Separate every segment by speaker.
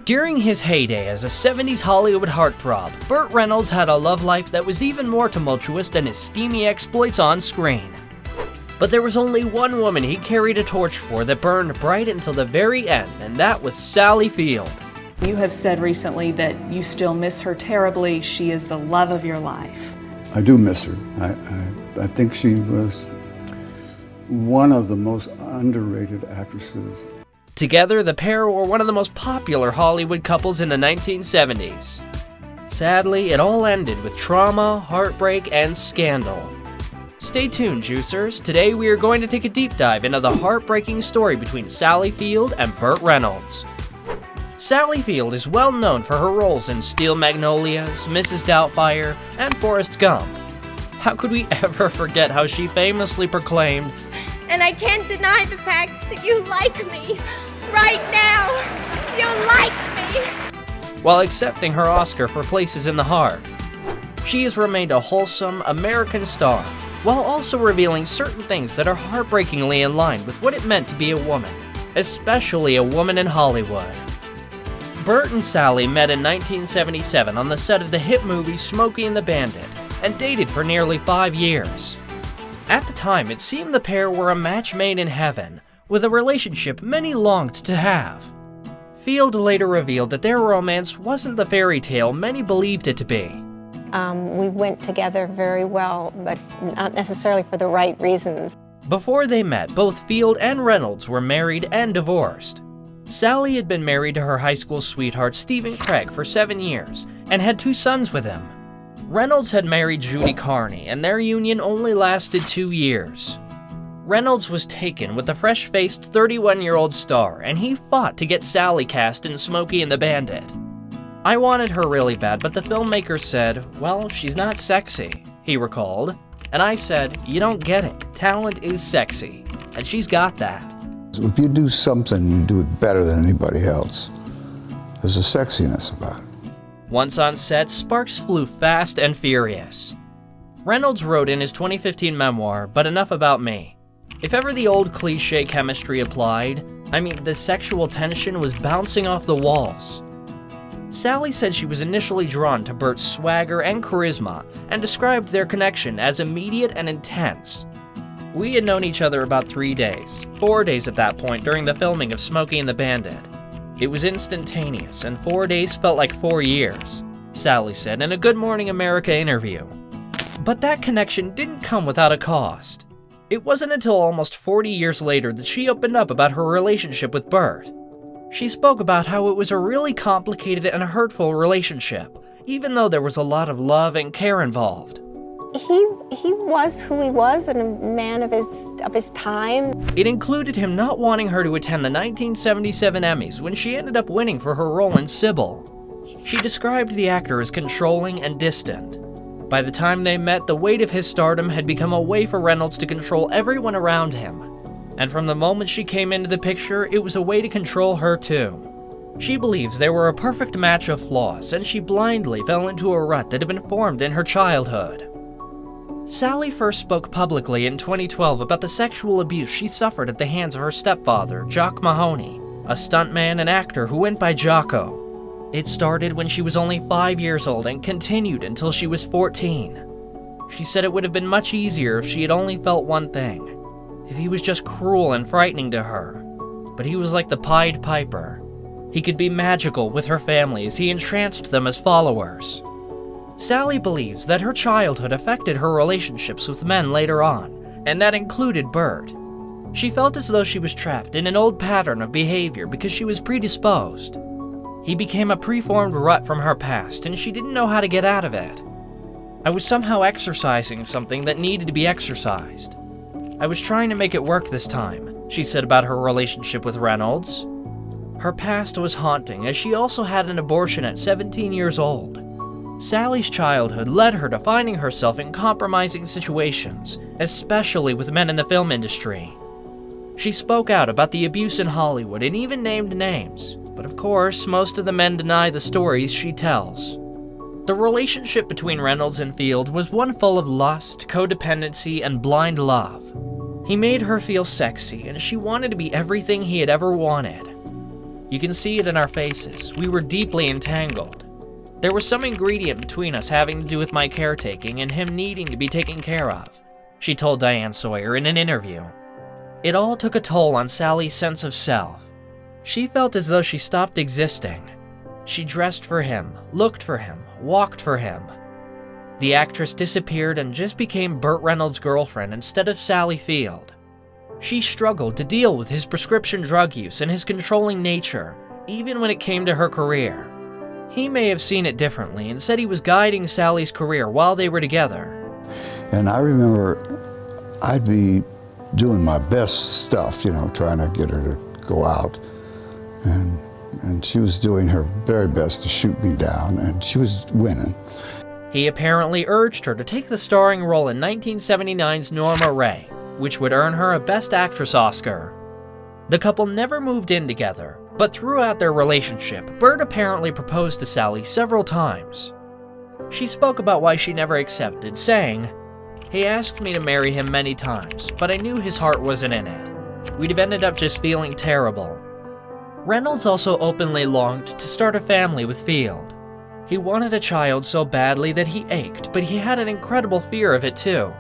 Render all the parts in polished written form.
Speaker 1: During his heyday as a 70s Hollywood heartthrob, Burt Reynolds had a love life that was even more tumultuous than his steamy exploits on screen. But there was only one woman he carried a torch for that burned bright until the very end, and that was Sally Field.
Speaker 2: You have said recently that you still miss her terribly. She is the love of your life.
Speaker 3: I do miss her. I think she was one of the most underrated actresses.
Speaker 1: Together, the pair were one of the most popular Hollywood couples in the 1970s. Sadly, it all ended with trauma, heartbreak, and scandal. Stay tuned, Juicers. Today we are going to take a deep dive into the heartbreaking story between Sally Field and Burt Reynolds. Sally Field is well known for her roles in Steel Magnolias, Mrs. Doubtfire, and Forrest Gump. How could we ever forget how she famously proclaimed,
Speaker 4: "And I can't deny the fact that you like me. Right now, you like me," while
Speaker 1: accepting her Oscar for Places in the Heart. She has remained a wholesome American star, while also revealing certain things that are heartbreakingly in line with what it meant to be a woman, especially a woman in Hollywood. Burt and Sally met in 1977 on the set of the hit movie Smokey and the Bandit, and dated for nearly 5 years. At the time, it seemed the pair were a match made in heaven, with a relationship many longed to have. Field later revealed that their romance wasn't the fairy tale many believed it to be.
Speaker 5: We went together very well, but not necessarily for the right reasons.
Speaker 1: Before they met, both Field and Reynolds were married and divorced. Sally had been married to her high school sweetheart Stephen Craig for 7 years, and had 2 sons with him. Reynolds had married Judy Carney, and their union only lasted 2 years. Reynolds was taken with the fresh-faced 31-year-old star, and he fought to get Sally cast in Smokey and the Bandit. "I wanted her really bad, but the filmmakers said, well, she's not sexy," he recalled. And I said, "You don't get it. Talent is sexy, and she's got that."
Speaker 6: If you do something, you do it better than anybody else. There's a sexiness about it.
Speaker 1: Once on set, sparks flew fast and furious. Reynolds wrote in his 2015 memoir, "But enough about me." If ever the old cliche chemistry applied, the sexual tension was bouncing off the walls. Sally said she was initially drawn to Burt's swagger and charisma, and described their connection as immediate and intense. "We had known each other about 3 days, 4 days at that point during the filming of Smokey and the Bandit. It was instantaneous, and 4 days felt like 4 years, Sally said in a Good Morning America interview. But that connection didn't come without a cost. It wasn't until almost 40 years later that she opened up about her relationship with Burt. She spoke about how it was a really complicated and hurtful relationship, even though there was a lot of love and care involved.
Speaker 5: He was who he was, and a man of his time.
Speaker 1: It included him not wanting her to attend the 1977 Emmys when she ended up winning for her role in Sybil. She described the actor as controlling and distant. By the time they met, the weight of his stardom had become a way for Reynolds to control everyone around him. And from the moment she came into the picture, it was a way to control her too. She believes they were a perfect match of flaws, and she blindly fell into a rut that had been formed in her childhood. Sally first spoke publicly in 2012 about the sexual abuse she suffered at the hands of her stepfather, Jock Mahoney, a stuntman and actor who went by Jocko. It started when she was only 5 years old and continued until she was 14. She said it would have been much easier if she had only felt one thing, if he was just cruel and frightening to her. But he was like the Pied Piper. He could be magical with her family as he entranced them as followers. Sally believes that her childhood affected her relationships with men later on, and that included Burt. She felt as though she was trapped in an old pattern of behavior because she was predisposed. He became a preformed rut from her past, and she didn't know how to get out of it. "I was somehow exercising something that needed to be exercised. I was trying to make it work this time," she said about her relationship with Reynolds. Her past was haunting, as she also had an abortion at 17 years old. Sally's childhood led her to finding herself in compromising situations, especially with men in the film industry. She spoke out about the abuse in Hollywood and even named names, but of course, most of the men deny the stories she tells. The relationship between Reynolds and Field was one full of lust, codependency, and blind love. He made her feel sexy, and she wanted to be everything he had ever wanted. You can see it in our faces. We were deeply entangled. There was some ingredient between us having to do with my caretaking and him needing to be taken care of, she told Diane Sawyer in an interview. It all took a toll on Sally's sense of self. She felt as though she stopped existing. She dressed for him, looked for him, walked for him. The actress disappeared and just became Burt Reynolds' girlfriend instead of Sally Field. She struggled to deal with his prescription drug use and his controlling nature, even when it came to her career. He may have seen it differently and said he was guiding Sally's career while they were together.
Speaker 6: And I remember I'd be doing my best stuff, trying to get her to go out. And she was doing her very best to shoot me down, and she was winning.
Speaker 1: He apparently urged her to take the starring role in 1979's Norma Ray, which would earn her a Best Actress Oscar. The couple never moved in together, but throughout their relationship, Burt apparently proposed to Sally several times. She spoke about why she never accepted, saying, "He asked me to marry him many times, but I knew his heart wasn't in it. We'd have ended up just feeling terrible." Reynolds also openly longed to start a family with Field. He wanted a child so badly that he ached, but he had an incredible fear of it too.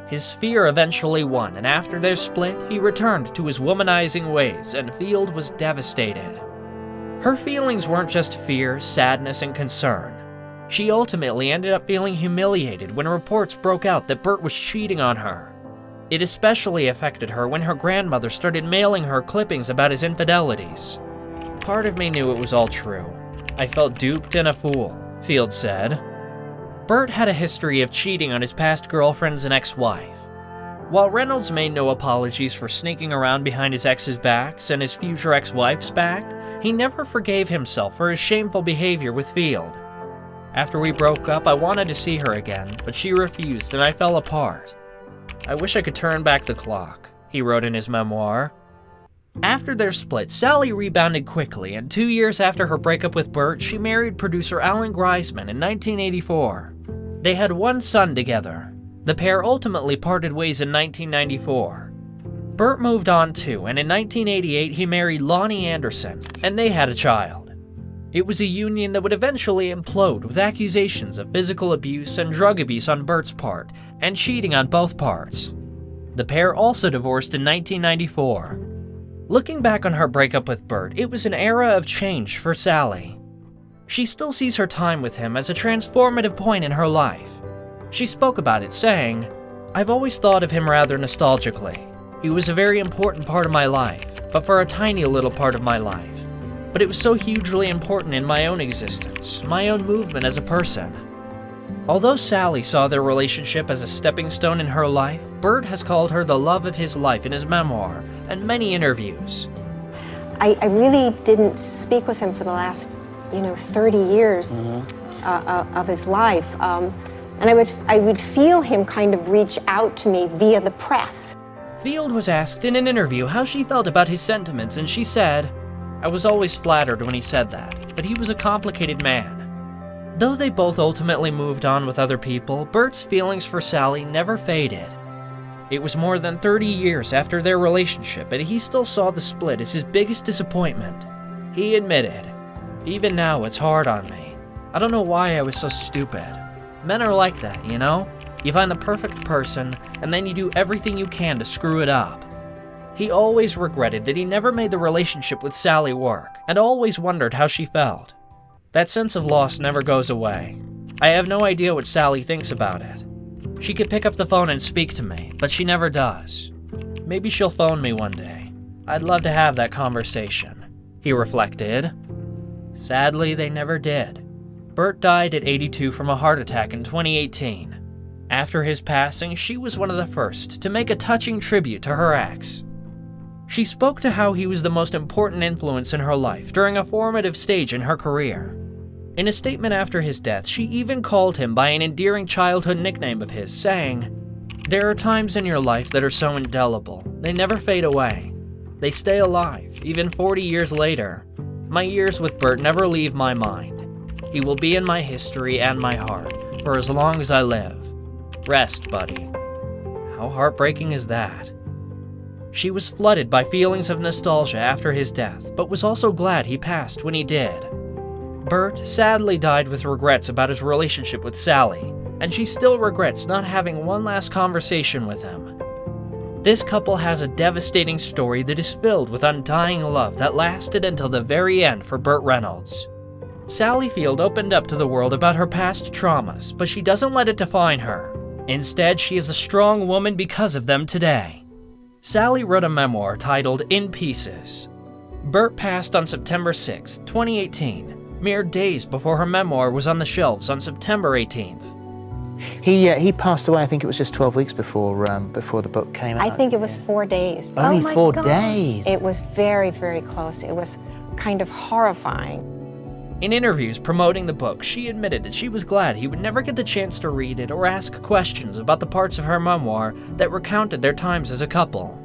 Speaker 1: His fear eventually won, and after their split, he returned to his womanizing ways, and Field was devastated. Her feelings weren't just fear, sadness, and concern. She ultimately ended up feeling humiliated when reports broke out that Burt was cheating on her. It especially affected her when her grandmother started mailing her clippings about his infidelities. "Part of me knew it was all true. I felt duped and a fool," Field said. Burt had a history of cheating on his past girlfriends and ex-wife. While Reynolds made no apologies for sneaking around behind his ex's backs and his future ex-wife's back, he never forgave himself for his shameful behavior with Field. "After we broke up, I wanted to see her again, but she refused and I fell apart. I wish I could turn back the clock," he wrote in his memoir. After their split, Sally rebounded quickly, and 2 years after her breakup with Burt, she married producer Alan Greisman in 1984. They had one son together. The pair ultimately parted ways in 1994. Burt moved on too, and in 1988 he married Lonnie Anderson, and they had a child. It was a union that would eventually implode with accusations of physical abuse and drug abuse on Burt's part, and cheating on both parts. The pair also divorced in 1994. Looking back on her breakup with Burt, it was an era of change for Sally. She still sees her time with him as a transformative point in her life. She spoke about it, saying, "I've always thought of him rather nostalgically. He was a very important part of my life, but for a tiny little part of my life. But it was so hugely important in my own existence, my own movement as a person." Although Sally saw their relationship as a stepping stone in her life, Burt has called her the love of his life in his memoir and many interviews.
Speaker 5: I really didn't speak with him for the last, 30 years of his life. And I would feel him kind of reach out to me via the press.
Speaker 1: Field was asked in an interview how she felt about his sentiments, and she said, "I was always flattered when he said that, but he was a complicated man." Though they both ultimately moved on with other people, Burt's feelings for Sally never faded. It was more than 30 years after their relationship, and he still saw the split as his biggest disappointment. He admitted, "Even now it's hard on me. I don't know why I was so stupid. Men are like that, You find the perfect person, and then you do everything you can to screw it up." He always regretted that he never made the relationship with Sally work, and always wondered how she felt. That sense of loss never goes away. I have no idea what Sally thinks about it. She could pick up the phone and speak to me, but she never does. Maybe she'll phone me one day. I'd love to have that conversation," he reflected. Sadly, they never did. Burt died at 82 from a heart attack in 2018. After his passing, she was one of the first to make a touching tribute to her ex. She spoke to how he was the most important influence in her life during a formative stage in her career. In a statement after his death, she even called him by an endearing childhood nickname of his, saying, "There are times in your life that are so indelible. They never fade away. They stay alive, even 40 years later. My years with Burt never leave my mind. He will be in my history and my heart for as long as I live. Rest, buddy." How heartbreaking is that? She was flooded by feelings of nostalgia after his death, but was also glad he passed when he did. Burt sadly died with regrets about his relationship with Sally, and she still regrets not having one last conversation with him. This couple has a devastating story that is filled with undying love that lasted until the very end for Burt Reynolds. Sally Field opened up to the world about her past traumas, but she doesn't let it define her. Instead, she is a strong woman because of them today. Sally wrote a memoir titled In Pieces. Burt passed on September 6, 2018, mere days before her memoir was on the shelves on September 18th.
Speaker 7: He passed away, I think it was just 12 weeks before the book came out.
Speaker 5: I think it was 4 days.
Speaker 7: Only
Speaker 5: Oh my
Speaker 7: 4
Speaker 5: gosh.
Speaker 7: days.
Speaker 5: It was very, very close. It was kind of horrifying.
Speaker 1: In interviews promoting the book, she admitted that she was glad he would never get the chance to read it or ask questions about the parts of her memoir that recounted their times as a couple.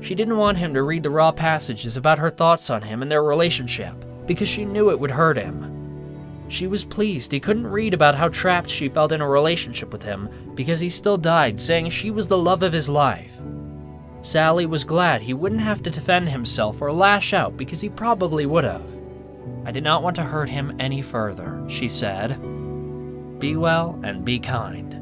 Speaker 1: She didn't want him to read the raw passages about her thoughts on him and their relationship, because she knew it would hurt him. She was pleased he couldn't read about how trapped she felt in a relationship with him because he still died, saying she was the love of his life. Sally was glad he wouldn't have to defend himself or lash out because he probably would have. I did not want to hurt him any further, she said. Be well and be kind.